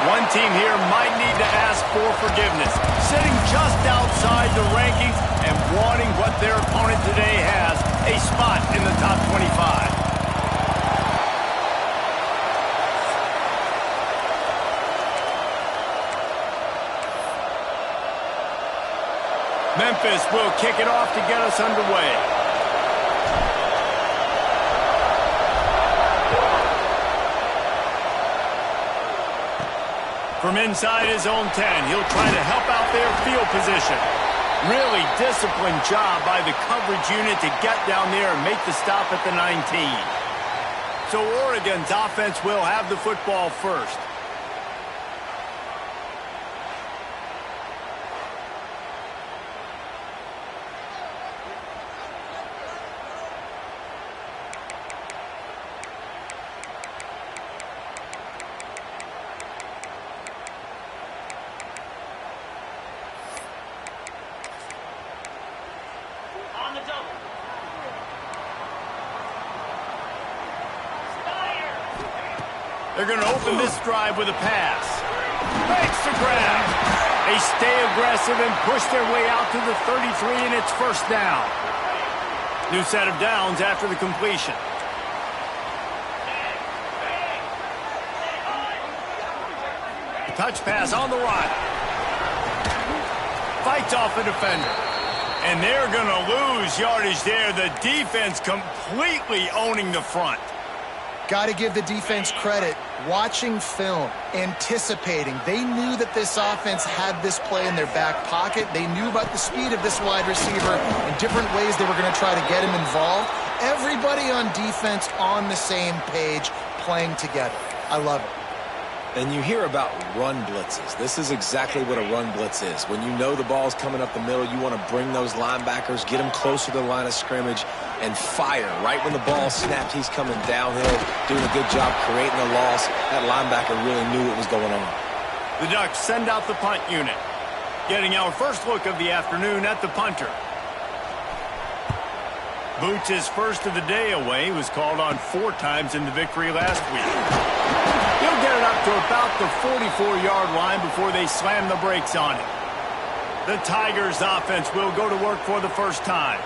One team here might need to ask for forgiveness, sitting just outside the rankings and wanting what their opponent today has, a spot in the top 25. Memphis will kick it off to get us underway. From inside his own 10, he'll try to help out their field position. Really disciplined job by the coverage unit to get down there and make the stop at the 19. So Oregon's offense will have the football first. They're going to open this drive with a pass. Makes the grab. They stay aggressive and push their way out to the 33, and it's first down. New set of downs after the completion. Touch pass on the run. Fights off a defender. And they're going to lose yardage there. The defense completely owning the front. Got to give the defense credit. Watching film, anticipating. They knew that this offense had this play in their back pocket. They knew about the speed of this wide receiver and different ways they were going to try to get him involved. Everybody on defense on the same page, playing together. I love it. And you hear about run blitzes. This is exactly what a run blitz is. When you know the ball's coming up the middle, you want to bring those linebackers, get them closer to the line of scrimmage, and fire. Right when the ball snapped, he's coming downhill, doing a good job creating a loss. That linebacker really knew what was going on. The Ducks send out the punt unit. Getting our first look of the afternoon at the punter. Boots' first of the day away, was called on 4 times in the victory last week. He'll get it up to about the 44-yard line before they slam the brakes on it. The Tigers' offense will go to work for the first time.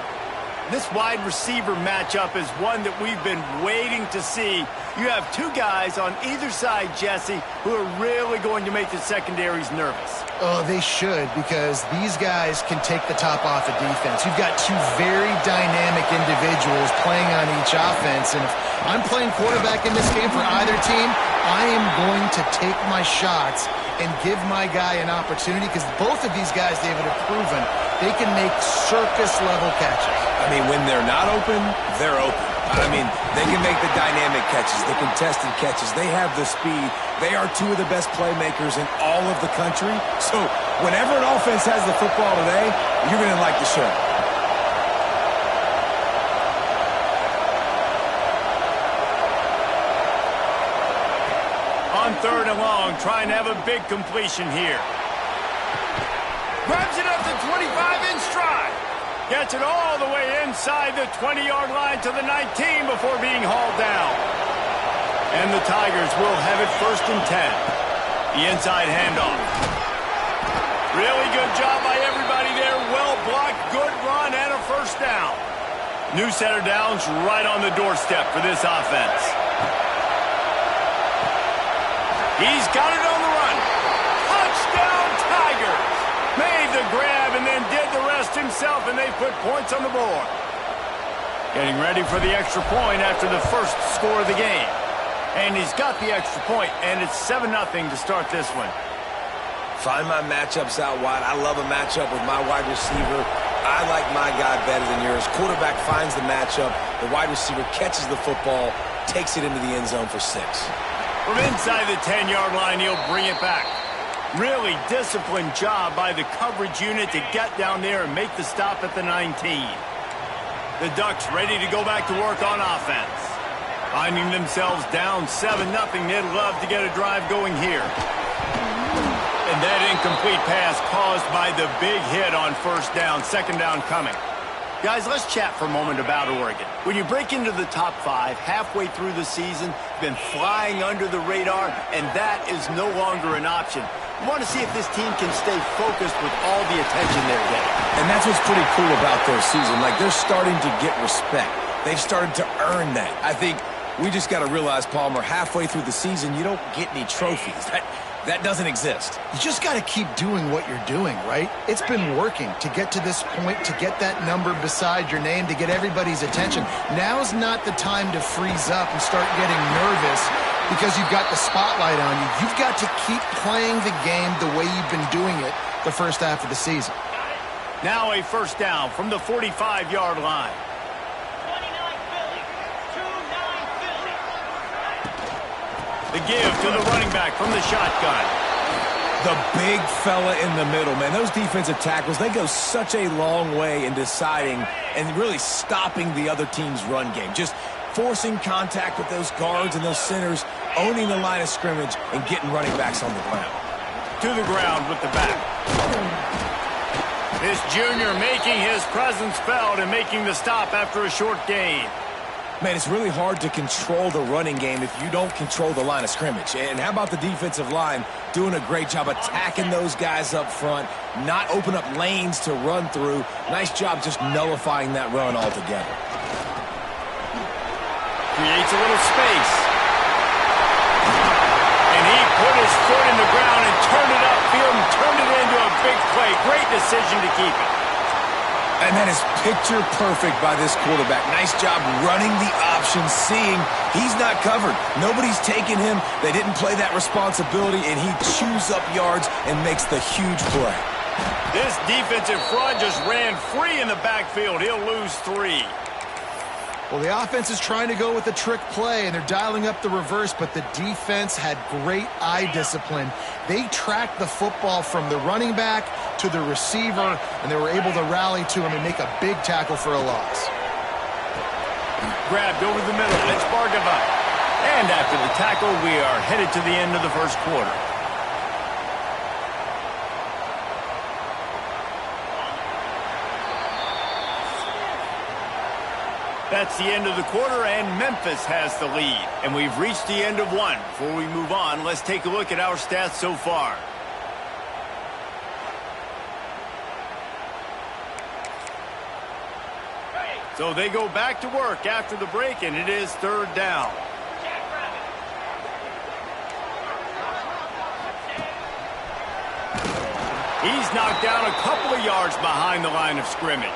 This wide receiver matchup is one that we've been waiting to see. You have 2 guys on either side, Jesse, who are really going to make the secondaries nervous. Oh, they should, because these guys can take the top off of defense. You've got 2 very dynamic individuals playing on each offense, and if I'm playing quarterback in this game for either team, I am going to take my shots and give my guy an opportunity, because both of these guys, David, have proven they can make circus-level catches. I mean, when they're not open, they're open. I mean, they can make the dynamic catches, the contested catches. They have the speed. They are 2 of the best playmakers in all of the country. So whenever an offense has the football today, you're going to like the show. On 3rd and long, trying to have a big completion here. Grabs it up to 25 in stride. Gets it all the way inside the 20-yard line to the 19 before being hauled down. And the Tigers will have it 1st and 10. The inside handoff. Really good job by everybody there. Well blocked, good run, and a first down. New set of downs right on the doorstep for this offense. He's got it on the run. Touchdown, Tigers. Made the grab and then did the rest himself, and they put points on the board. Getting ready for the extra point after the first score of the game. And he's got the extra point, and it's 7-0 to start this one. Find my matchups out wide. I love a matchup with my wide receiver. I like my guy better than yours. Quarterback finds the matchup. The wide receiver catches the football, takes it into the end zone for 6. From inside the 10-yard line, he'll bring it back. Really disciplined job by the coverage unit to get down there and make the stop at the 19. The Ducks ready to go back to work on offense. Finding themselves down 7-0, they'd love to get a drive going here. And that incomplete pass caused by the big hit on 1st down, 2nd down coming. Guys, let's chat for a moment about Oregon. When you break into the top 5 halfway through the season, you've been flying under the radar, and that is no longer an option. You want to see if this team can stay focused with all the attention they're getting. And that's what's pretty cool about their season. Like, they're starting to get respect. They've started to earn that. I think we just got to realize, Palmer, halfway through the season, you don't get any trophies. That doesn't exist. You just got to keep doing what you're doing, right? It's been working to get to this point, to get that number beside your name, to get everybody's attention. Now's not the time to freeze up and start getting nervous because you've got the spotlight on you. You've got to keep playing the game the way you've been doing it the first half of the season. Now a first down from the 45-yard line. The give to the running back from the shotgun. The big fella in the middle, man. Those defensive tackles, they go such a long way in deciding and really stopping the other team's run game. Just forcing contact with those guards and those centers, owning the line of scrimmage, and getting running backs on the ground. To the ground with the back. This junior making his presence felt and making the stop after a short gain. Man, it's really hard to control the running game if you don't control the line of scrimmage. And how about the defensive line doing a great job attacking those guys up front, not open up lanes to run through. Nice job just nullifying that run altogether. Creates a little space. And he put his foot in the ground and turned it upfield and turned it into a big play. Great decision to keep it. And that is picture perfect by this quarterback. Nice job running the option, seeing he's not covered. Nobody's taking him. They didn't play that responsibility, and he chews up yards and makes the huge play. This defensive front just ran free in the backfield. He'll lose 3. Well, the offense is trying to go with a trick play, and they're dialing up the reverse, but the defense had great eye discipline. They tracked the football from the running back to the receiver, and they were able to rally to him and make a big tackle for a loss. Grabbed over the middle. It's Bargava. And after the tackle, we are headed to the end of the first quarter. That's the end of the quarter, and Memphis has the lead. And we've reached the end of one. Before we move on, let's take a look at our stats so far. So they go back to work after the break, and it is 3rd down. He's knocked down a couple of yards behind the line of scrimmage.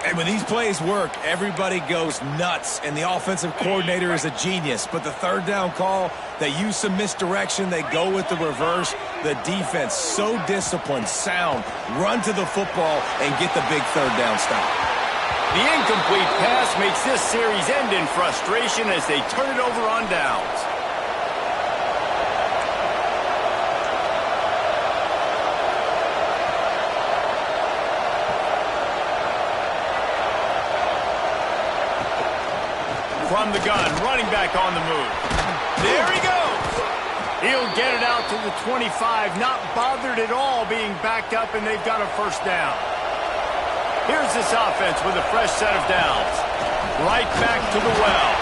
And when these plays work, everybody goes nuts, and the offensive coordinator is a genius. But the 3rd down call, they use some misdirection. They go with the reverse. The defense, so disciplined, sound, run to the football and get the big 3rd down stop. The incomplete pass makes this series end in frustration as they turn it over on downs. From the gun, running back on the move. There he goes. He'll get it out to the 25, not bothered at all being backed up, and they've got a first down. Here's this offense with a fresh set of downs. Right back to the well.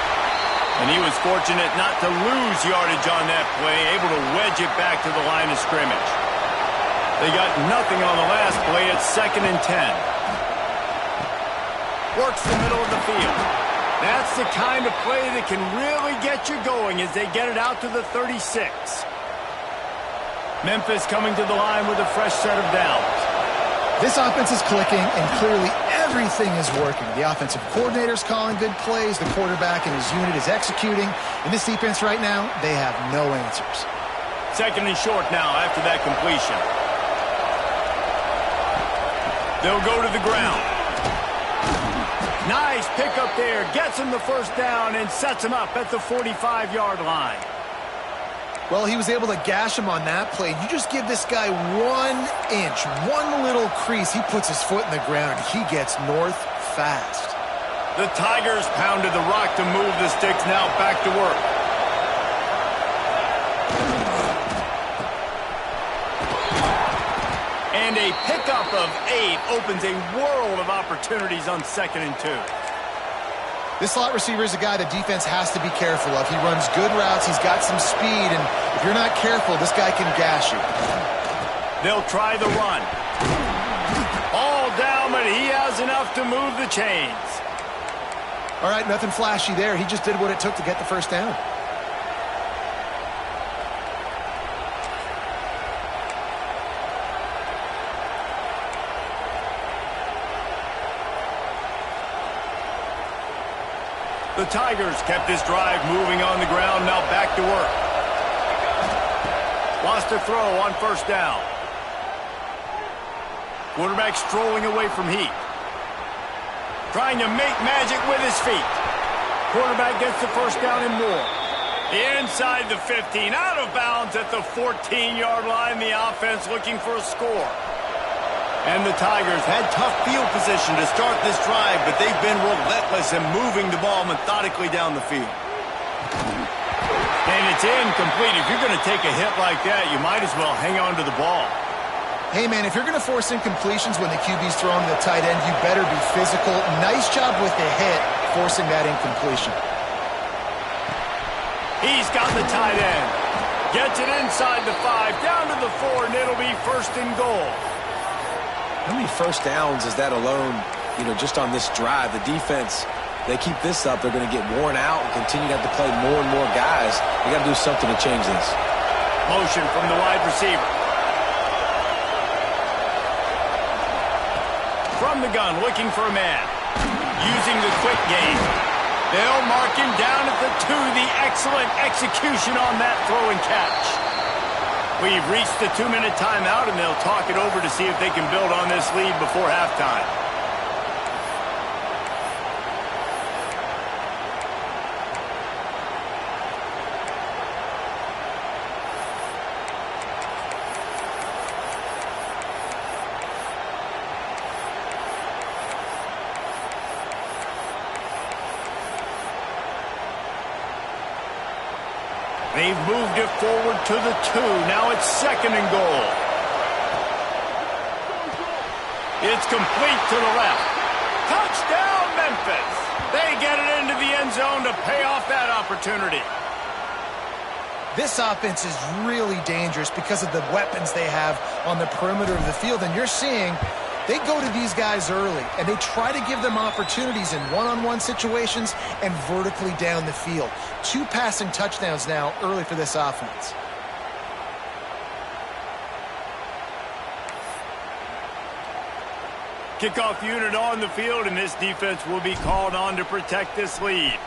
And he was fortunate not to lose yardage on that play, able to wedge it back to the line of scrimmage. They got nothing on the last play. It's 2nd and 10. Works the middle of the field. That's the kind of play that can really get you going as they get it out to the 36. Memphis coming to the line with a fresh set of downs. This offense is clicking, and clearly everything is working. The offensive coordinator's calling good plays. The quarterback and his unit is executing. In this defense right now, they have no answers. 2nd and short now after that completion. They'll go to the ground. Nice pickup there. Gets him the first down and sets him up at the 45-yard line. Well, he was able to gash him on that play. You just give this guy 1 inch, one little crease. He puts his foot in the ground, and he gets north fast. The Tigers pounded the rock to move the sticks. Now back to work. And a pickup of 8 opens a world of opportunities on 2nd and 2. This slot receiver is a guy the defense has to be careful of. He runs good routes. He's got some speed. And if you're not careful, this guy can gash you. They'll try the run. All down, but he has enough to move the chains. All right, nothing flashy there. He just did what it took to get the first down. The Tigers kept this drive moving on the ground, now back to work. Lost a throw on 1st down. Quarterback strolling away from heat. Trying to make magic with his feet. Quarterback gets the 1st down and more. Inside the 15, out of bounds at the 14-yard line. The offense looking for a score. And the Tigers had tough field position to start this drive, but they've been relentless in moving the ball methodically down the field. And it's incomplete. If you're going to take a hit like that, you might as well hang on to the ball. Hey, man, if you're going to force incompletions when the QB's throwing to the tight end, you better be physical. Nice job with the hit, forcing that incompletion. He's got the tight end. Gets it inside the 5, down to the 4, and it'll be 1st and goal. How many first downs is that alone, just on this drive? The defense, they keep this up, they're going to get worn out and continue to have to play more and more guys. They got to do something to change this. Motion from the wide receiver. From the gun, looking for a man. Using the quick game. They'll mark him down at the 2. The excellent execution on that throw and catch. We've reached the 2-minute timeout, and they'll talk it over to see if they can build on this lead before halftime. They've moved it forward to the 2. Now it's 2nd and goal. It's complete to the left. Touchdown, Memphis. They get it into the end zone to pay off that opportunity. This offense is really dangerous because of the weapons they have on the perimeter of the field. And you're seeing they go to these guys early, and they try to give them opportunities in one-on-one situations and vertically down the field. 2 passing touchdowns now early for this offense. Kickoff unit on the field, and this defense will be called on to protect this lead.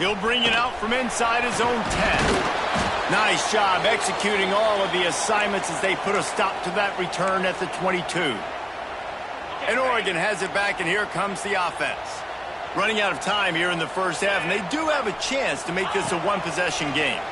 He'll bring it out from inside his own 10. Nice job executing all of the assignments as they put a stop to that return at the 22. And Oregon has it back, and here comes the offense. Running out of time here in the first half, and they do have a chance to make this a one-possession game.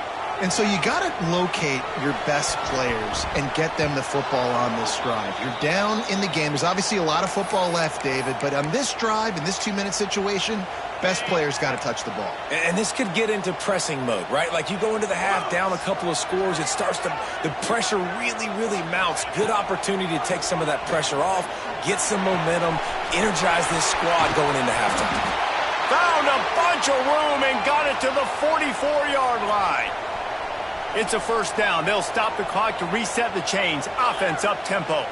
And so you got to locate your best players and get them the football on this drive. You're down in the game. There's obviously a lot of football left, David, but on this drive, in this 2-minute situation, best players got to touch the ball. And this could get into pressing mode, right? Like you go into the half down a couple of scores, it starts to, the pressure really, really mounts. Good opportunity to take some of that pressure off, get some momentum, energize this squad going into halftime. Found a bunch of room and got it to the 44-yard line. It's a first down. They'll stop the clock to reset the chains. Offense up-tempo.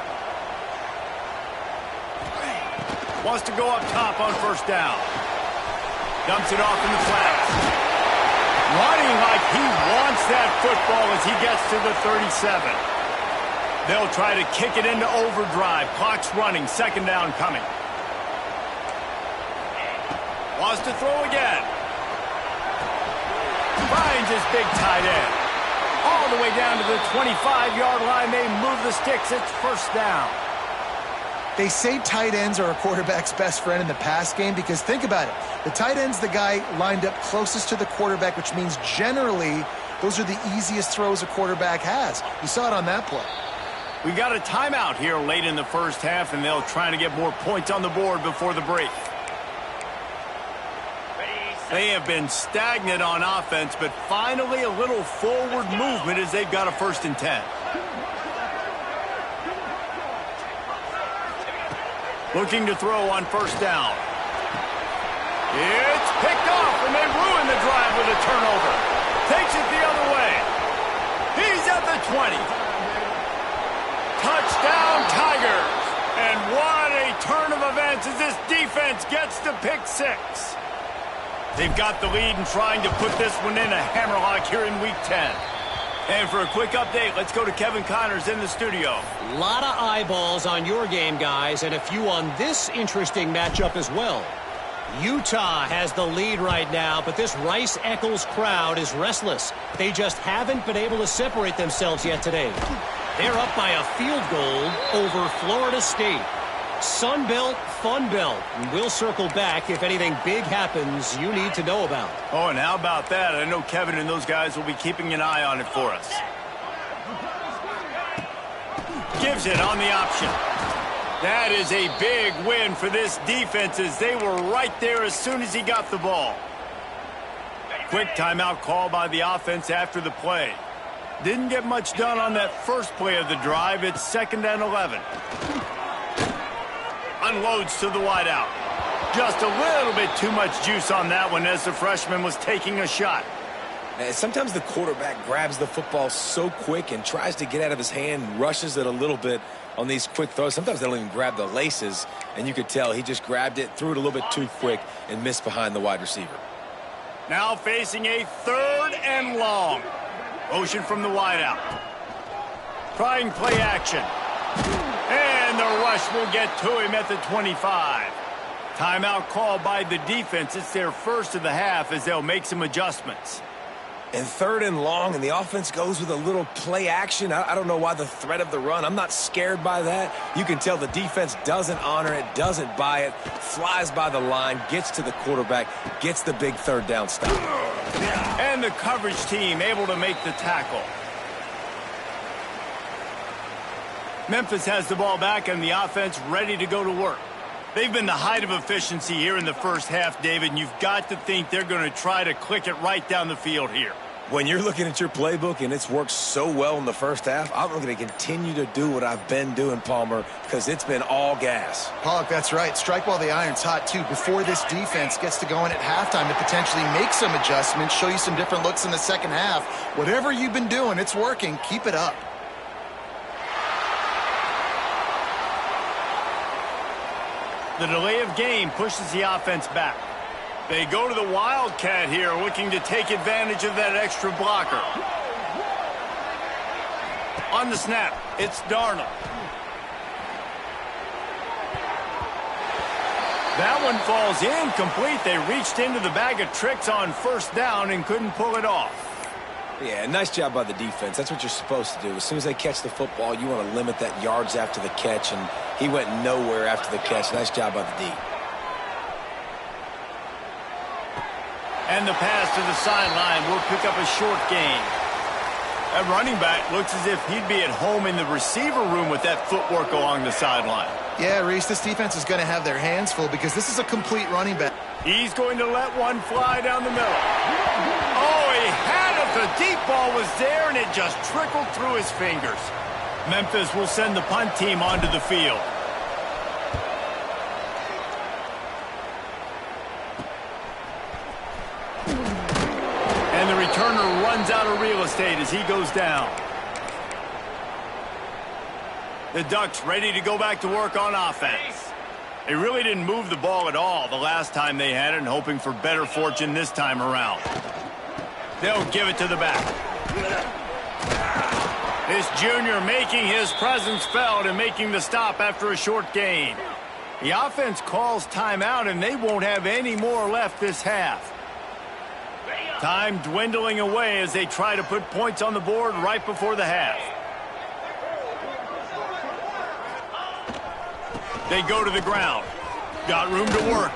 Wants to go up top on first down. Dumps it off in the flats. Running like he wants that football as he gets to the 37. They'll try to kick it into overdrive. Clock's running. Second down coming. Wants to throw again. Finds his big tight end. All the way down to the 25-yard line. They move the sticks. It's first down. They say tight ends are a quarterback's best friend in the pass game because think about it. The tight end's the guy lined up closest to the quarterback, which means generally those are the easiest throws a quarterback has. You saw it on that play. We got a timeout here late in the first half, and they'll try to get more points on the board before the break. They have been stagnant on offense, but finally a little forward movement as they've got a 1st and 10. Looking to throw on 1st down. It's picked off, and they ruin the drive with a turnover. Takes it the other way. He's at the 20. Touchdown, Tigers. And what a turn of events as this defense gets to pick 6. They've got the lead and trying to put this one in a hammerlock here in Week 10. And for a quick update, let's go to Kevin Connors in the studio. A lot of eyeballs on your game, guys, and a few on this interesting matchup as well. Utah has the lead right now, but this Rice-Eccles crowd is restless. They just haven't been able to separate themselves yet today. They're up by a field goal over Florida State. Sun Belt, Fun Belt. We'll circle back if anything big happens you need to know about. Oh, and how about that? I know Kevin and those guys will be keeping an eye on it for us. Gives it on the option. That is a big win for this defense as they were right there as soon as he got the ball. Quick timeout call by the offense after the play. Didn't get much done on that first play of the drive. It's 2nd and 11. Unloads to the wideout. Just a little bit too much juice on that one as the freshman was taking a shot. Sometimes the quarterback grabs the football so quick and tries to get out of his hand, rushes it a little bit on these quick throws. Sometimes they don't even grab the laces, and you could tell he just grabbed it, threw it a little bit too quick, and missed behind the wide receiver. Now facing a 3rd and long. Motion from the wideout. Trying play action. And the rush will get to him at the 25. Timeout called by the defense. It's their first of the half as they'll make some adjustments. And 3rd and long, and the offense goes with a little play action. I don't know why the threat of the run. I'm not scared by that. You can tell the defense doesn't honor it, doesn't buy it, flies by the line, gets to the quarterback, gets the big 3rd down stop. And the coverage team able to make the tackle. Memphis has the ball back and the offense ready to go to work. They've been the height of efficiency here in the first half, David, and you've got to think they're going to try to click it right down the field here. When you're looking at your playbook and it's worked so well in the first half, I'm going to continue to do what I've been doing, Palmer, because it's been all gas. Pollock, that's right. Strike while the iron's hot, too. Before this defense gets to go in at halftime to potentially make some adjustments, show you some different looks in the second half. Whatever you've been doing, it's working. Keep it up. The delay of game pushes the offense back. They go to the Wildcat here, looking to take advantage of that extra blocker. On the snap, it's Darnold. That one falls incomplete. They reached into the bag of tricks on 1st down and couldn't pull it off. Yeah, nice job by the defense. That's what you're supposed to do. As soon as they catch the football, you want to limit that yards after the catch, and he went nowhere after the catch. Nice job by the D. And the pass to the sideline will pick up a short gain. That running back looks as if he'd be at home in the receiver room with that footwork along the sideline. Yeah, Reese, this defense is going to have their hands full because this is a complete running back. He's going to let one fly down the middle. Oh, he had it. The deep ball was there, and it just trickled through his fingers. Memphis will send the punt team onto the field. And the returner runs out of real estate as he goes down. The Ducks ready to go back to work on offense. They really didn't move the ball at all the last time they had it, and hoping for better fortune this time around. They'll give it to the back. This junior making his presence felt and making the stop after a short gain. The offense calls timeout, and they won't have any more left this half. Time dwindling away as they try to put points on the board right before the half. They go to the ground. Got room to work.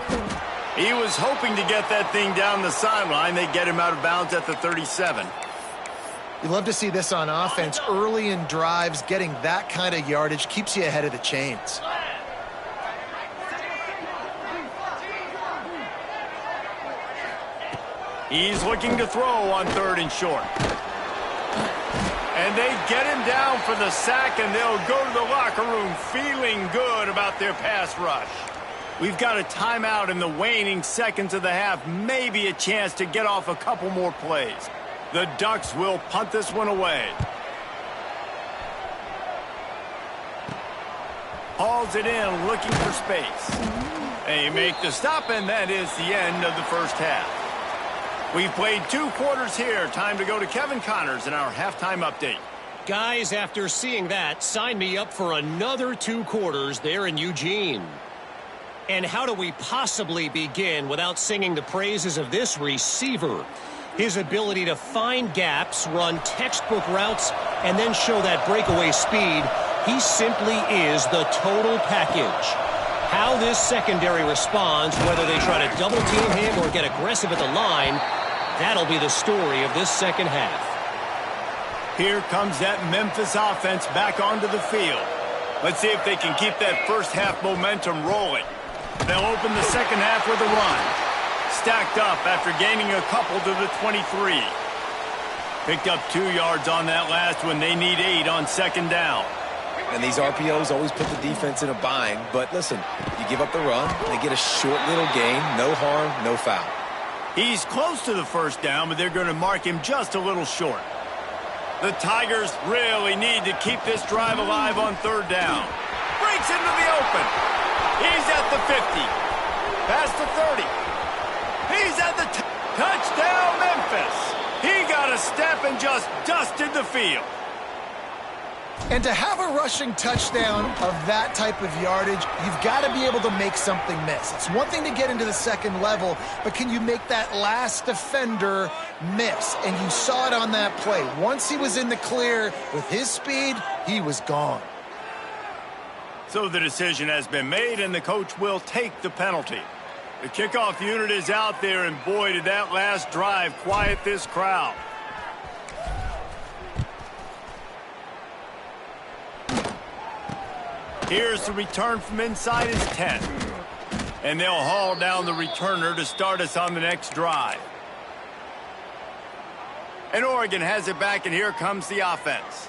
He was hoping to get that thing down the sideline. They get him out of bounds at the 37. You love to see this on offense. Early in drives, getting that kind of yardage keeps you ahead of the chains. He's looking to throw on 3rd and short. And they get him down for the sack, and they'll go to the locker room feeling good about their pass rush. We've got a timeout in the waning seconds of the half, maybe a chance to get off a couple more plays. The Ducks will punt this one away. Hauls it in, looking for space. They make the stop, and that is the end of the first half. We've played 2 quarters here. Time to go to Kevin Connors in our halftime update. Guys, after seeing that, sign me up for another 2 quarters there in Eugene. And how do we possibly begin without singing the praises of this receiver? His ability to find gaps, run textbook routes, and then show that breakaway speed. He simply is the total package. How this secondary responds, whether they try to double team him or get aggressive at the line, that'll be the story of this second half. Here comes that Memphis offense back onto the field. Let's see if they can keep that first half momentum rolling. They'll open the second half with a run. Stacked up after gaining a couple to the 23. Picked up 2 yards on that last one. They need 8 on 2nd down. And these RPOs always put the defense in a bind. But listen, you give up the run, they get a short little gain, no harm, no foul. He's close to the 1st down, but they're going to mark him just a little short. The Tigers really need to keep this drive alive on 3rd down. Breaks into the open. He's at the 50. Past the 30. He's at the touchdown, Memphis. He got a step and just dusted the field. And to have a rushing touchdown of that type of yardage, you've got to be able to make something miss. It's one thing to get into the 2nd level, but can you make that last defender miss? And you saw it on that play. Once he was in the clear with his speed, he was gone. So the decision has been made, and the coach will take the penalty. The kickoff unit is out there, and boy, did that last drive quiet this crowd. Here's the return from inside his 10. And they'll haul down the returner to start us on the next drive. And Oregon has it back, and here comes the offense.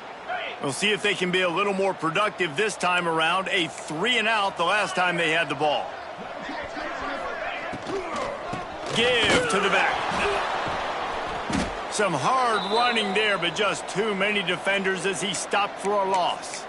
We'll see if they can be a little more productive this time around. A 3-and-out the last time they had the ball. Give to the back. Some hard running there, but just too many defenders as he stopped for a loss.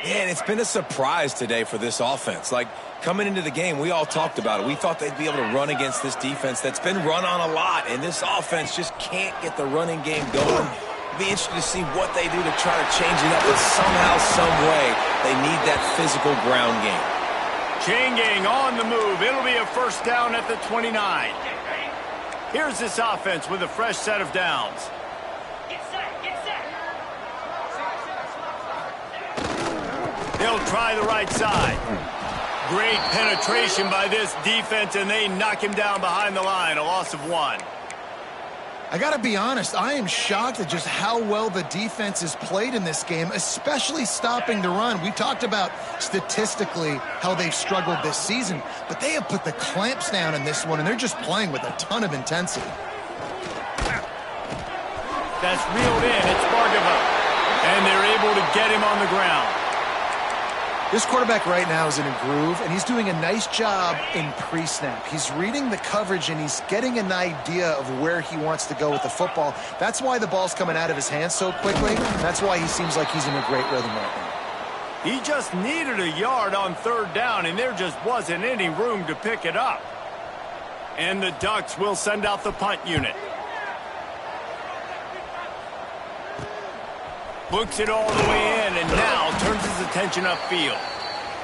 Man, it's been a surprise today for this offense. Like, coming into the game, we all talked about it. We thought they'd be able to run against this defense that's been run on a lot, and this offense just can't get the running game going. It'll be interesting to see what they do to try to change it up, but somehow, some way, they need that physical ground game. Chain gang on the move. It'll be a 1st down at the 29. Here's this offense with a fresh set of downs. They'll try the right side. Great penetration by this defense, and they knock him down behind the line. A loss of 1. I got to be honest, I am shocked at just how well the defense has played in this game, especially stopping the run. We talked about statistically how they've struggled this season, but they have put the clamps down in this one, and they're just playing with a ton of intensity. That's reeled in. It's Bargava. And they're able to get him on the ground. This quarterback right now is in a groove, and he's doing a nice job in pre-snap. He's reading the coverage, and he's getting an idea of where he wants to go with the football. That's why the ball's coming out of his hands so quickly. That's why he seems like he's in a great rhythm right now. He just needed a yard on 3rd down, and there just wasn't any room to pick it up. And the Ducks will send out the punt unit. Books it all the way in, and now turns his attention upfield.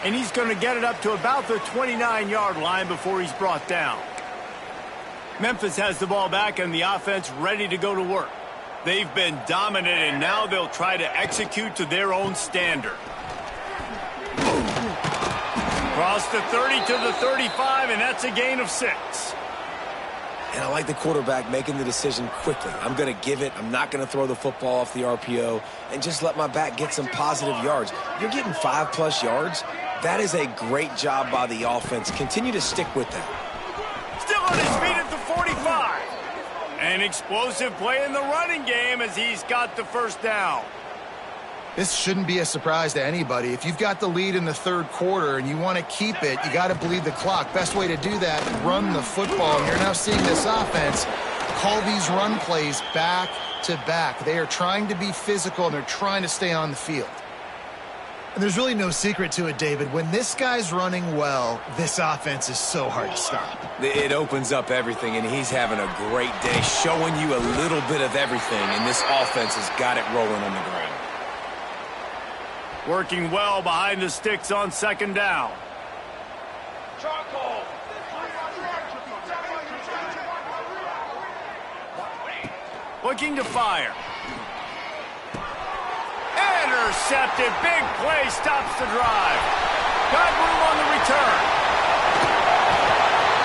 And he's going to get it up to about the 29-yard line before he's brought down. Memphis has the ball back, and the offense ready to go to work. They've been dominant, and now they'll try to execute to their own standard. Across the 30 to the 35, and that's a gain of 6. And I like the quarterback making the decision quickly. I'm going to give it. I'm not going to throw the football off the RPO and just let my back get some positive yards. You're getting 5+ yards. That is a great job by the offense. Continue to stick with that. Still on his feet at the 45. An explosive play in the running game as he's got the first down. This shouldn't be a surprise to anybody. If you've got the lead in the third quarter and you want to keep it, you got to bleed the clock. Best way to do that, run the football. And you're now seeing this offense call these run plays back to back. They are trying to be physical, and they're trying to stay on the field. And there's really no secret to it, David. When this guy's running well, this offense is so hard to stop. It opens up everything, and he's having a great day, showing you a little bit of everything, and this offense has got it rolling on the ground. Working well behind the sticks on second down. Looking to fire. Intercepted. Big play stops the drive. Got room on the return.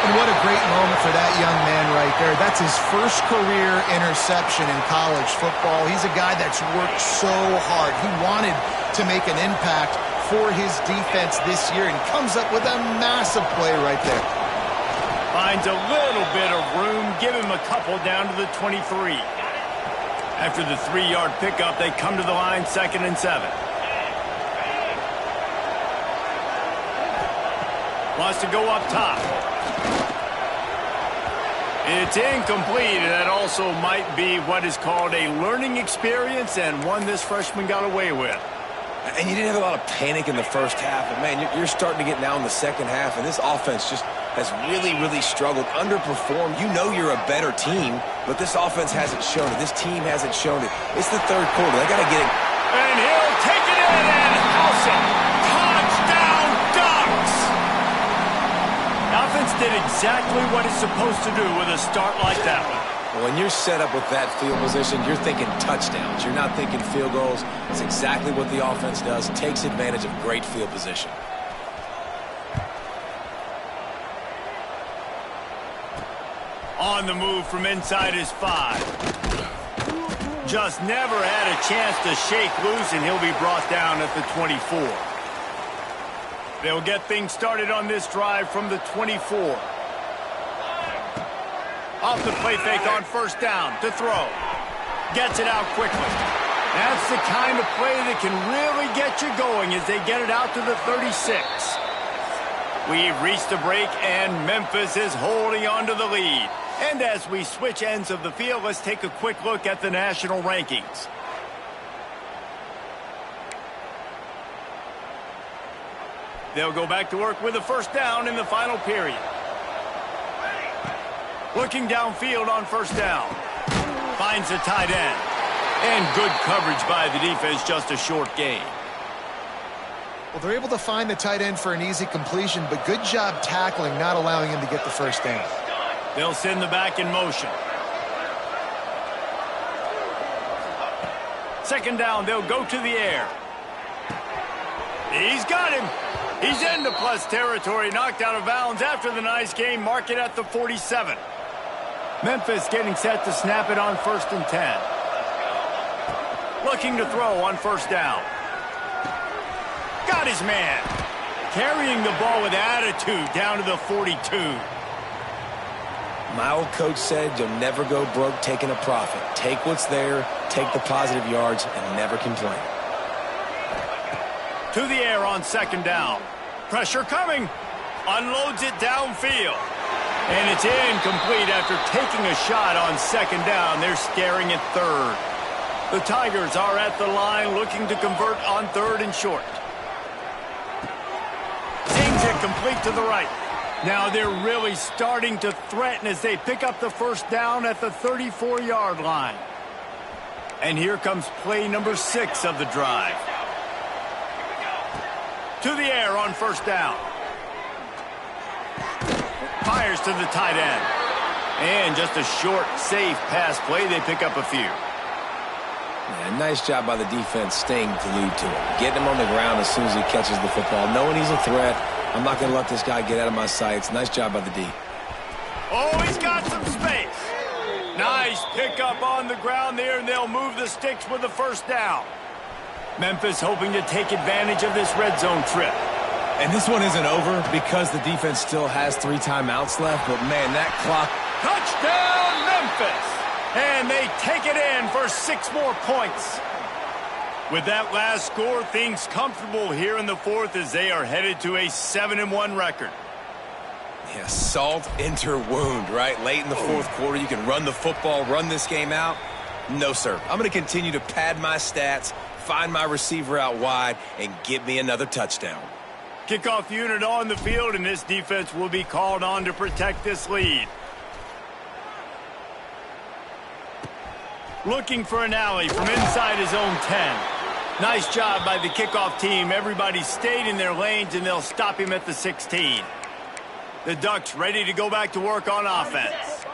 And what a great moment for that young man right there. That's his first career interception in college football. He's a guy that's worked so hard. He wanted to make an impact for his defense this year and comes up with a massive play right there. Finds a little bit of room. Give him a couple down to the 23. After the 3-yard pickup, they come to the line, 2nd and 7. Wants to go up top. It's incomplete, and that also might be what is called a learning experience and one this freshman got away with. And you didn't have a lot of panic in the first half, but, man, you're starting to get now in the second half, and this offense just has really, really struggled, underperformed. You know you're a better team, but this offense hasn't shown it. This team hasn't shown it. It's the third quarter. They got to get it. And he'll take it in and house it. Touchdown, Ducks! The offense did exactly what it's supposed to do with a start like that one. When you're set up with that field position, you're thinking touchdowns. You're not thinking field goals. It's exactly what the offense does. Takes advantage of great field position. On the move from inside his 5. Just never had a chance to shake loose, and he'll be brought down at the 24. They'll get things started on this drive from the 24. Off the play fake on first down to throw. Gets it out quickly. That's the kind of play that can really get you going as they get it out to the 36. We've reached the break, and Memphis is holding on to the lead. And as we switch ends of the field, let's take a quick look at the national rankings. They'll go back to work with a first down in the final period. Looking downfield on first down. Finds a tight end. And good coverage by the defense, just a short gain. Well, they're able to find the tight end for an easy completion, but good job tackling, not allowing him to get the first down. They'll send the back in motion. Second down, they'll go to the air. He's got him. He's into plus territory, knocked out of bounds after the nice game. Mark it at the 47. Memphis getting set to snap it on 1st and 10. Looking to throw on first down. Got his man. Carrying the ball with attitude down to the 42. My old coach said you'll never go broke taking a profit. Take what's there, take the positive yards, and never complain. To the air on second down. Pressure coming. Unloads it downfield. And it's incomplete after taking a shot on second down. They're staring at third. The Tigers are at the line looking to convert on 3rd and short. Sings it complete to the right. Now they're really starting to threaten as they pick up the first down at the 34-yard line. And here comes play number 6 of the drive. To the air on first down. Fires to the tight end. And just a short, safe pass play. They pick up a few. Yeah, nice job by the defense staying glued to him. Getting him on the ground as soon as he catches the football. Knowing he's a threat. I'm not going to let this guy get out of my sights. Nice job by the D. Oh, he's got some space. Nice pickup on the ground there, and they'll move the sticks with the first down. Memphis hoping to take advantage of this red zone trip. And this one isn't over because the defense still has 3 timeouts left. But, man, that clock. Touchdown, Memphis! they take it in for 6 more points. With that last score, things comfortable here in the fourth as they are headed to a 7-1 record. Yeah, salt enter wound, right? Late in the fourth quarter, you can run the football, run this game out. No, sir. I'm going to continue to pad my stats, find my receiver out wide, and get me another touchdown. Kickoff unit on the field, and this defense will be called on to protect this lead. Looking for an alley from inside his own 10. Nice job by the kickoff team. Everybody stayed in their lanes, and they'll stop him at the 16. The Ducks ready to go back to work on offense.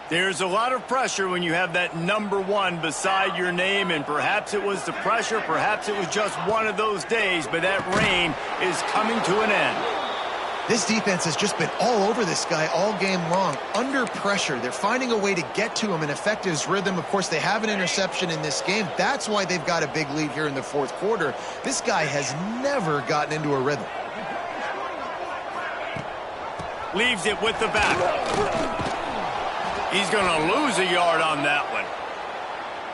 There's a lot of pressure when you have that number 1 beside your name, and perhaps it was the pressure, perhaps it was just one of those days, but that rain is coming to an end. This defense has just been all over this guy all game long. Under pressure, they're finding a way to get to him and affect his rhythm. Of course, they have an interception in this game. That's why they've got a big lead here in the fourth quarter. This guy has never gotten into a rhythm. Leaves it with the back. He's going to lose a yard on that one.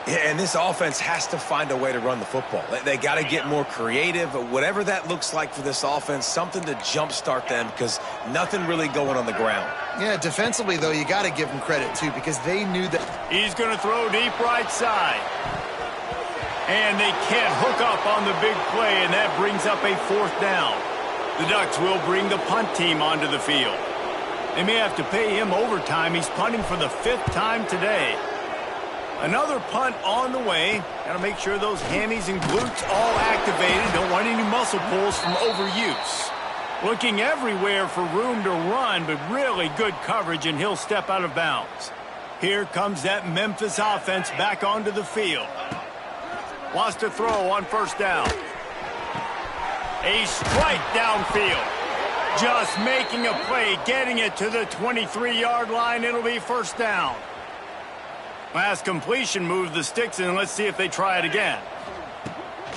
Yeah, and this offense has to find a way to run the football. They got to get more creative, whatever that looks like for this offense, something to jumpstart them because nothing really going on the ground. Yeah, defensively, though, you got to give them credit, too, because they knew that. He's going to throw deep right side. And they can't hook up on the big play, and that brings up a 4th down. The Ducks will bring the punt team onto the field. They may have to pay him overtime. He's punting for the 5th time today. Another punt on the way. Got to make sure those hammies and glutes all activated. Don't want any muscle pulls from overuse. Looking everywhere for room to run, but really good coverage, and he'll step out of bounds. Here comes that Memphis offense back onto the field. Wants to throw on 1st down. A strike downfield. Just making a play, getting it to the 23-yard line. It'll be 1st down. Last completion moved the sticks, and let's see if they try it again.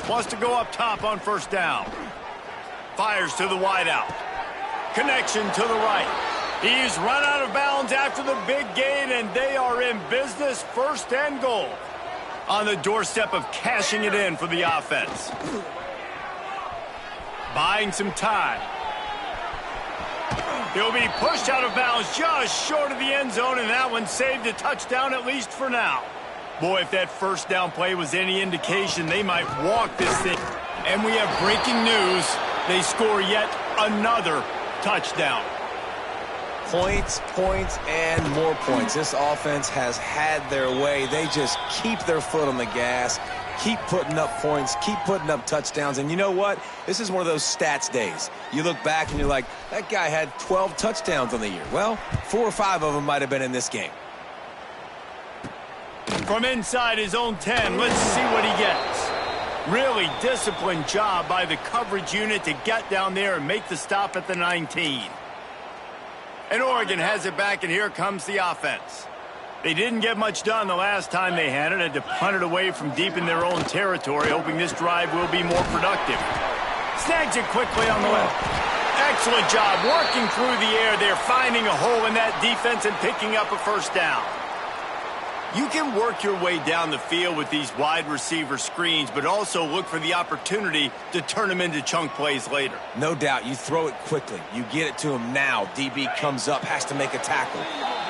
Wants to go up top on 1st down. Fires to the wideout. Connection to the right. He's run out of bounds after the big gain, and they are in business. 1st and goal. On the doorstep of cashing it in for the offense. Buying some time. He'll be pushed out of bounds just short of the end zone, and that one saved a touchdown at least for now. Boy, if that 1st down play was any indication, they might walk this thing. And we have breaking news. They score yet another touchdown. Points, points, and more points. This offense has had their way. They just keep their foot on the gas, keep putting up points, keep putting up touchdowns. And you know what? This is one of those stats days. You look back and you're like, that guy had 12 touchdowns on the year. Well, 4 or 5 of them might have been in this game. From inside his own 10, let's see what he gets. Really disciplined job by the coverage unit to get down there and make the stop at the 19. And Oregon has it back, and here comes the offense. They didn't get much done the last time they had it. Had to punt it away from deep in their own territory, hoping this drive will be more productive. Snags it quickly on the left. Excellent job working through the air there, finding a hole in that defense and picking up a 1st down. You can work your way down the field with these wide receiver screens, but also look for the opportunity to turn them into chunk plays later. No doubt. You throw it quickly. You get it to him now. DB comes up, has to make a tackle.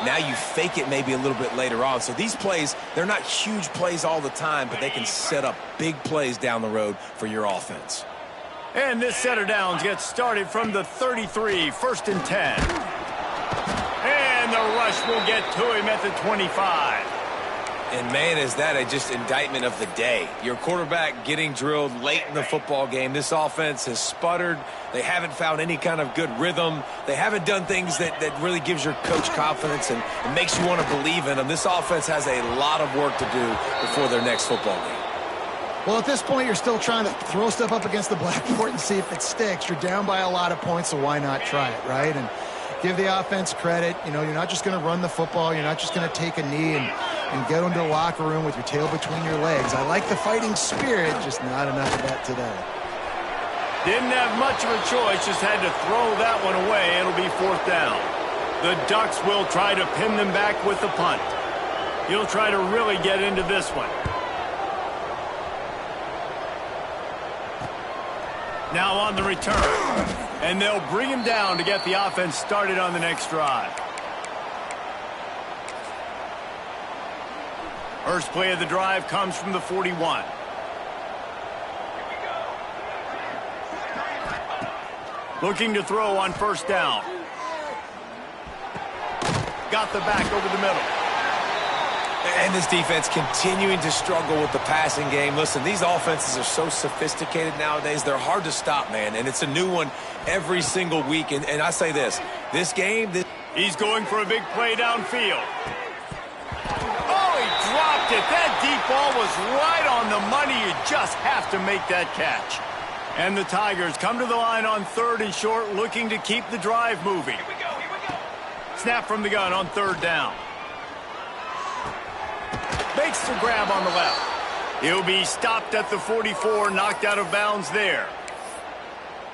Now you fake it maybe a little bit later on. So these plays, they're not huge plays all the time, but they can set up big plays down the road for your offense. And this set of downs gets started from the 33, 1st and 10. And the rush will get to him at the 25. And, man, is that just indictment of the day. Your quarterback getting drilled late in the football game. This offense has sputtered. They haven't found any kind of good rhythm. They haven't done things that really gives your coach confidence and makes you want to believe in them. This offense has a lot of work to do before their next football game. Well, at this point, you're still trying to throw stuff up against the blackboard and see if it sticks. You're down by a lot of points, so why not try it, right? And give the offense credit. You know, you're not just going to run the football. You're not just going to take a knee and get into the locker room with your tail between your legs. I like the fighting spirit, just not enough of that today. Didn't have much of a choice, just had to throw that one away. It'll be 4th down. The Ducks will try to pin them back with the punt. He'll try to really get into this one. Now on the return. And they'll bring him down to get the offense started on the next drive. First play of the drive comes from the 41. Looking to throw on first down. Got the back over the middle. And this defense continuing to struggle with the passing game. Listen, these offenses are so sophisticated nowadays. They're hard to stop, man. And it's a new one every single week. And I say this game... He's going for a big play downfield. Oh, he dropped it. That deep ball was right on the money. You just have to make that catch. And the Tigers come to the line on 3rd and short, looking to keep the drive moving. Here we go. Snap from the gun on 3rd down. Makes the grab on the left. He'll be stopped at the 44, knocked out of bounds there.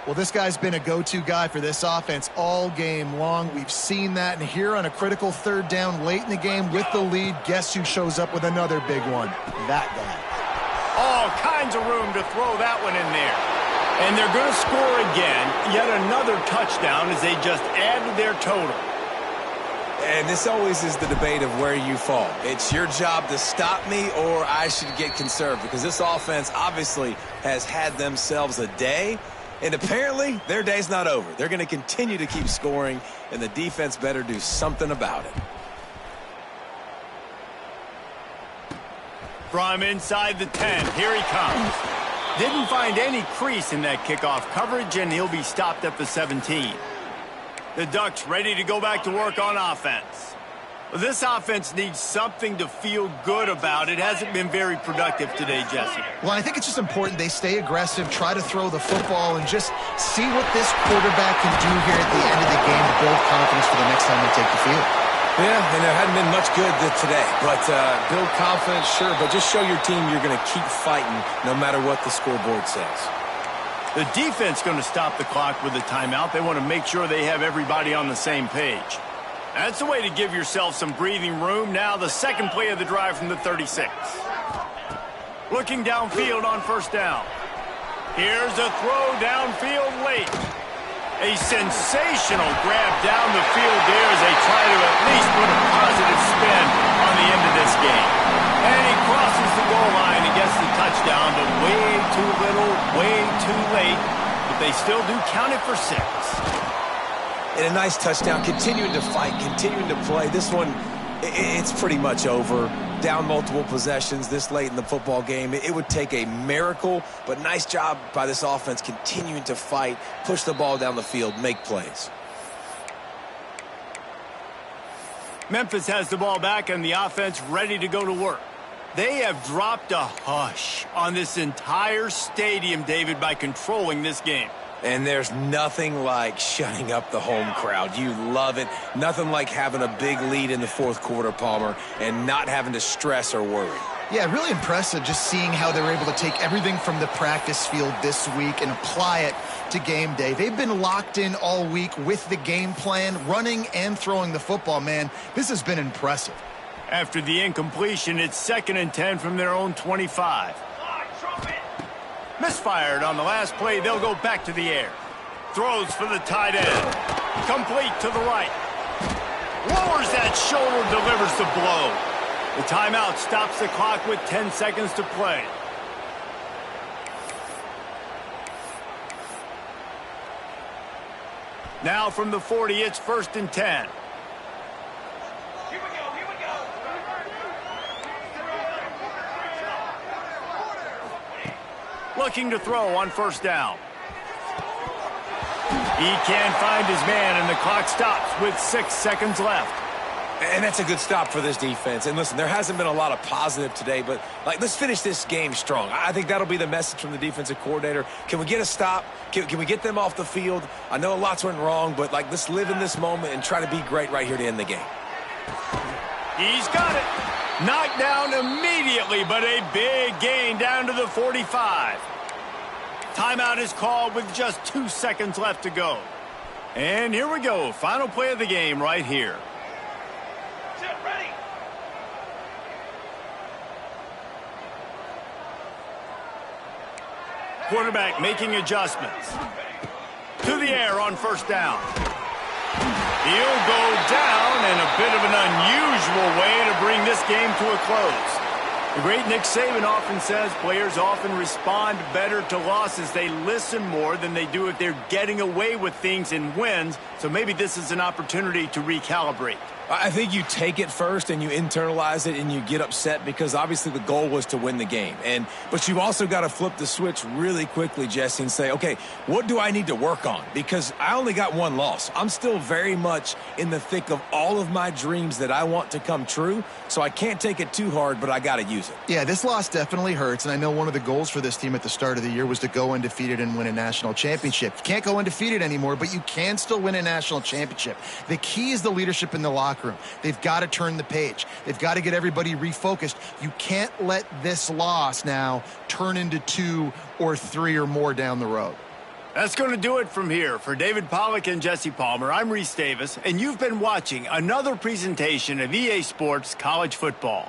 Well, this guy's been a go-to guy for this offense all game long. We've seen that, and here on a critical 3rd down late in the game with the lead, guess who shows up with another big one? That guy. All kinds of room to throw that one in there. And they're going to score again, yet another touchdown as they just added their total. And this always is the debate of where you fall. It's your job to stop me, or I should get conserved, because this offense obviously has had themselves a day, and apparently their day's not over. They're going to continue to keep scoring, and the defense better do something about it. From inside the 10, here he comes. Didn't find any crease in that kickoff coverage, and he'll be stopped at the 17. The Ducks ready to go back to work on offense. This offense needs something to feel good about. It hasn't been very productive today, Jesse. Well, I think it's just important they stay aggressive, try to throw the football, and just see what this quarterback can do here at the end of the game to build confidence for the next time they take the field. Yeah, and there hadn't been much good today. But build confidence, sure, but just show your team you're going to keep fighting no matter what the scoreboard says. The defense going to stop the clock with a timeout. They want to make sure they have everybody on the same page. That's the way to give yourself some breathing room. Now the second play of the drive from the 36. Looking downfield on first down. Here's a throw downfield late. A sensational grab down the field there as they try to at least put a positive spin on the end of this game. And he crosses the goal line and gets the touchdown, but way too little, way too late. But they still do count it for 6. And a nice touchdown, continuing to fight, continuing to play. This one, it's pretty much over. Down multiple possessions this late in the football game. It would take a miracle, but nice job by this offense continuing to fight, push the ball down the field, make plays. Memphis has the ball back and the offense ready to go to work. They have dropped a hush on this entire stadium, David, by controlling this game. And there's nothing like shutting up the home crowd. You love it. Nothing like having a big lead in the 4th quarter, Palmer, and not having to stress or worry. Yeah, really impressive just seeing how they were able to take everything from the practice field this week and apply it to game day. They've been locked in all week with the game plan, running and throwing the football, man. This has been impressive. After the incompletion, it's 2nd and 10 from their own 25. Misfired on the last play. They'll go back to the air. Throws for the tight end. Complete to the right. Lowers that shoulder, delivers the blow. The timeout stops the clock with 10 seconds to play. Now from the 40, it's 1st and 10. Looking to throw on first down. He can't find his man, and the clock stops with 6 seconds left. And that's a good stop for this defense. And listen, there hasn't been a lot of positive today, but let's finish this game strong. I think that'll be the message from the defensive coordinator. Can we get a stop? Can we get them off the field? I know lots went wrong, but let's live in this moment and try to be great right here to end the game. He's got it. Knocked down immediately, but a big gain down to the 45. Timeout is called with just 2 seconds left to go. And here we go. Final play of the game right here. Quarterback making adjustments. To the air on first down. He'll go down in a bit of an unusual way to bring this game to a close. The great Nick Saban often says players often respond better to losses. They listen more than they do if they're getting away with things in wins. So maybe this is an opportunity to recalibrate. I think you take it first and you internalize it and you get upset because obviously the goal was to win the game. But you've also got to flip the switch really quickly, Jesse, and say, okay, what do I need to work on? Because I only got one loss. I'm still very much in the thick of all of my dreams that I want to come true, so I can't take it too hard, but I got to use it. Yeah, this loss definitely hurts, and I know one of the goals for this team at the start of the year was to go undefeated and win a national championship. You can't go undefeated anymore, but you can still win a national championship. The key is the leadership in the locker room. They've got to turn the page. They've got to get everybody refocused. You can't let this loss now turn into 2 or 3 or more down the road. That's going to do it from here. For David Pollack and Jesse Palmer, I'm Reese Davis, and you've been watching another presentation of EA Sports College Football.